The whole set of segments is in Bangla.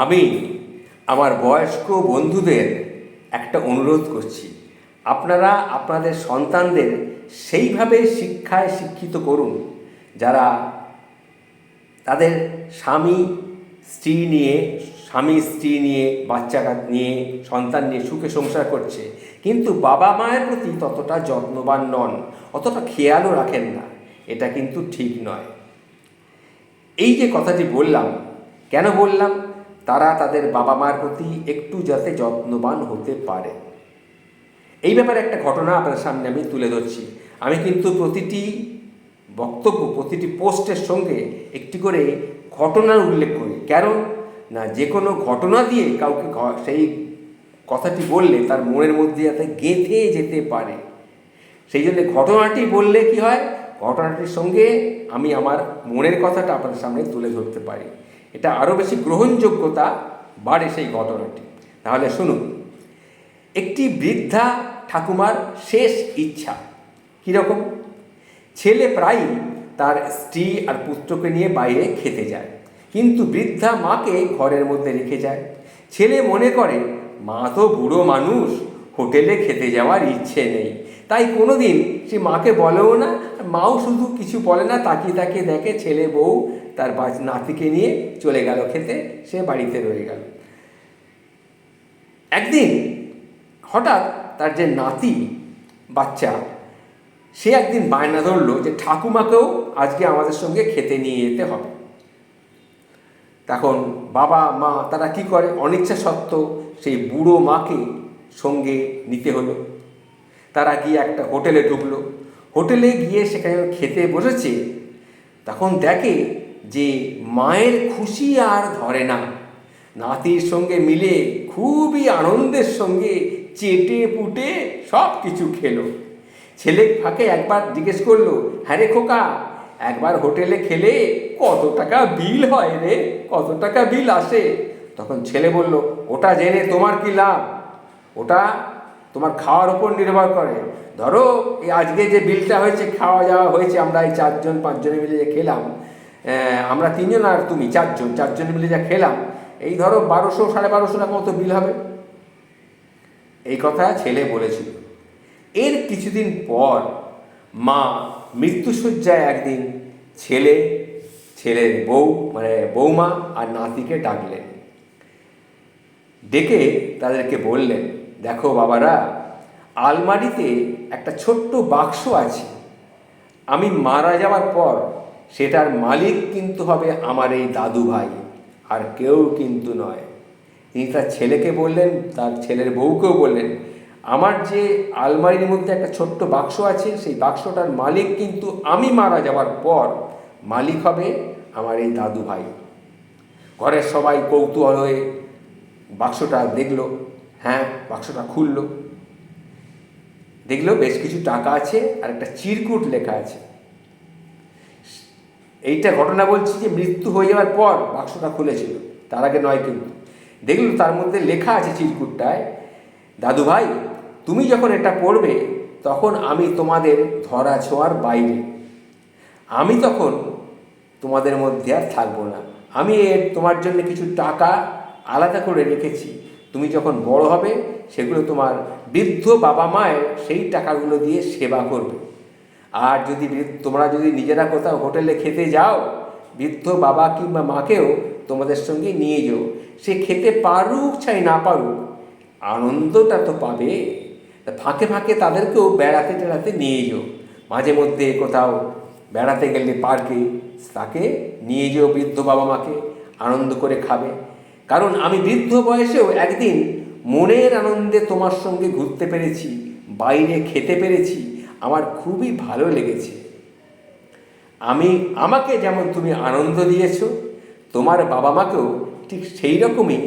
আমি আমার বয়স্ক বন্ধুদের একটা অনুরোধ করছি, আপনারা আপনাদের সন্তানদের সেইভাবে শিক্ষায় শিক্ষিত করুন যারা তাদের স্বামী স্ত্রী নিয়ে বাচ্চা নিয়ে সন্তান নিয়ে সুখে সংসার করছে, কিন্তু বাবা মায়ের প্রতি ততটা যত্নবান নন, অতটা খেয়ালও রাখেন না। এটা কিন্তু ঠিক নয়। এই যে কথাটি বললাম, কেন বললাম? তারা তাদের বাবা মার প্রতি একটু যাতে যত্নবান হতে পারে, এই ব্যাপারে একটা ঘটনা আপনার সামনে আমি তুলে ধরছি। আমি কিন্তু প্রতিটি বক্তব্য, প্রতিটি পোস্টের সঙ্গে একটি করে ঘটনার উল্লেখ করি। কেন না, যে কোনো ঘটনা দিয়ে কাউকে সেই কথাটি বললে তার মনের মধ্যে যাতে গেঁথে যেতে পারে, সেই জন্য ঘটনাটি বললে কি হয়, ঘটনাটির সঙ্গে আমি আমার মনের কথাটা আপনাদের সামনে তুলে ধরতে পারি। এটা আরও বেশি গ্রহণযোগ্যতা বাড়ে সেই ঘটনাটি। তাহলে শুনুন। একটি বৃদ্ধা ঠাকুমার শেষ ইচ্ছা কীরকম? ছেলে প্রায়ই তার স্ত্রী আর পুত্রকে নিয়ে বাইরে খেতে যায়, কিন্তু বৃদ্ধা মাকে ঘরের মধ্যে রেখে যায়। ছেলে মনে করে মা তো বুড়ো মানুষ, হোটেলে খেতে যাওয়ার ইচ্ছে নেই, তাই কোনো দিন সে মাকে বলেও না, মাও শুধু কিছু বলে না, তাকিয়ে তাকিয়ে দেখে ছেলে বউ তার নাতিকে নিয়ে চলে গেল খেতে, সে বাড়িতে রয়ে গেল। একদিন হঠাৎ তার যে নাতি বাচ্চা, সে একদিন বায়না ধরলো যে ঠাকুমাকেও আজকে আমাদের সঙ্গে খেতে নিয়ে যেতে হবে। তখন বাবা মা তারা কি করে, অনিচ্ছা সত্ত্বেও সেই বুড়ো মাকে সঙ্গে নিতে হলো। তারা গিয়ে একটা হোটেলে ঢুকলো। হোটেলে গিয়ে সেখানে খেতে বসেছে, তখন দেখে যে মায়ের খুশি আর ধরে না। নাতির সঙ্গে মিলে খুবই আনন্দের সঙ্গে চেটে পুটে সব কিছু খেলো। ছেলে ফাঁকে একবার জিজ্ঞেস করলো, হ্যাঁ রে খোকা, একবার হোটেলে খেলে কত টাকা বিল হয় রে, কত টাকা বিল আসে? তখন ছেলে বলল, ওটা জেনে তোমার কি লাভ, ওটা তোমার খাওয়ার ওপর নির্ভর করে। ধরো এই আজকে যে বিলটা হয়েছে, খাওয়া যাওয়া হয়েছে, আমরা এই 4-5 জনে মিলে যে খেলাম, আমরা 3জন আর তুমি 4জনে মিলে যা খেলাম, এই ধরো 1200-1250 টাকা মতো বিল হবে। এই কথা ছেলে বলেছিল। এর কিছুদিন পর মা মৃত্যুশয্যায় একদিন ছেলের বৌমা আর নাতিকে ডাকলেন। ডেকে তাদেরকে বললেন, দেখো বাবারা, আলমারিতে একটা ছোট্ট বাক্স আছে, আমি মারা যাওয়ার পর সেটার মালিক কিন্তু হবে আমার এই দাদু ভাই, আর কেউ কিন্তু নয়। তিনি তার ছেলেকে বললেন, তার ছেলের বউকেও বললেন, আমার যে আলমারির মধ্যে একটা ছোট্ট বাক্স আছে, সেই বাক্সটার মালিক কিন্তু আমি মারা যাওয়ার পর মালিক হবে আমার এই দাদু ভাই। ঘরের সবাই কৌতূহল হয়ে বাক্সটা দেখলো। হ্যাঁ, বাক্সটা খুলল, দেখলো বেশ কিছু টাকা আছে আর একটা চিরকুট লেখা আছে। এইটা ঘটনা বলছি যে মৃত্যু হয়ে যাওয়ার পর বাক্সটা খুলেছিল, তার আগে নয়। কিন্তু দেখলো তার মধ্যে লেখা আছে চিরকুটটায়, দাদু ভাই, তুমি যখন এটা পড়বে তখন আমি তোমাদের ধরা ছোঁয়ার বাইরে, আমি তখন তোমাদের মধ্যে আর থাকবো না। আমি তোমার জন্য কিছু টাকা আলাদা করে রেখেছি, তুমি যখন বড় হবে সেগুলো তোমার বৃদ্ধ বাবা মায়ের সেই টাকাগুলো দিয়ে সেবা করবে। আর তোমরা যদি নিজেরা কোথাও হোটেলে খেতে যাও, বৃদ্ধ বাবা কিংবা মাকেও তোমাদের সঙ্গে নিয়ে যাও। সে খেতে পারুক চাই না পারুক, আনন্দটা তো পাবে। ফাঁকে ফাঁকে তাদেরকেও বেড়াতে টেড়াতে নিয়ে যাও। মাঝে মধ্যে কোথাও বেড়াতে গেলে পার্কে, তাকে নিয়ে যেও বৃদ্ধ বাবা মাকে, আনন্দ করে খাবে। কারণ আমি বৃদ্ধ বয়সেও একদিন মনের আনন্দে তোমার সঙ্গে ঘুরতে পেরেছি, বাইরে খেতে পেরেছি, আমার খুবই ভালো লেগেছে। আমাকে যেমন তুমি আনন্দ দিয়েছ, তোমার বাবা মাকেও ঠিক সেই রকমই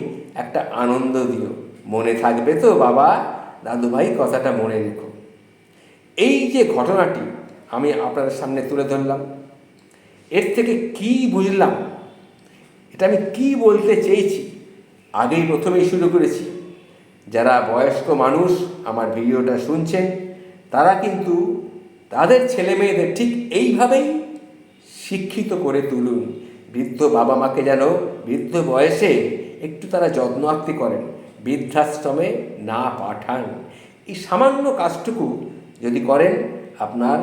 একটা আনন্দ দিও। মনে থাকবে তো বাবা? দাদুভাই, কথাটা মনে রেখো। এই যে ঘটনাটি আমি আপনাদের সামনে তুলে ধরলাম, এর থেকে কি বুঝলাম, এটা আমি কি বলতে চেয়েছি, প্রথমেই শুরু করেছি। যারা বয়স্ক মানুষ আমার ভিডিওটা শুনছেন, তারা কিন্তু তাদের ছেলে মেয়েদের ঠিক এইভাবেই শিক্ষিত করে তুলুন। বৃদ্ধ বাবা মাকে যেন বৃদ্ধ বয়সে একটু তারা যত্ন আত্তি করেন, বৃদ্ধাশ্রমে না পাঠান, এই সামান্য কাজটুকু যদি করেন, আপনার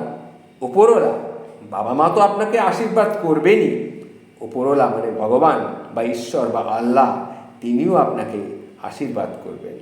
ওপরওয়ালা, বাবা মা তো আপনাকে আশীর্বাদ করবেনই, ওপরওয়ালা মানে ভগবান বা ঈশ্বর বা আল্লাহ, তিনিও আপনাকে আশীর্বাদ করবেন।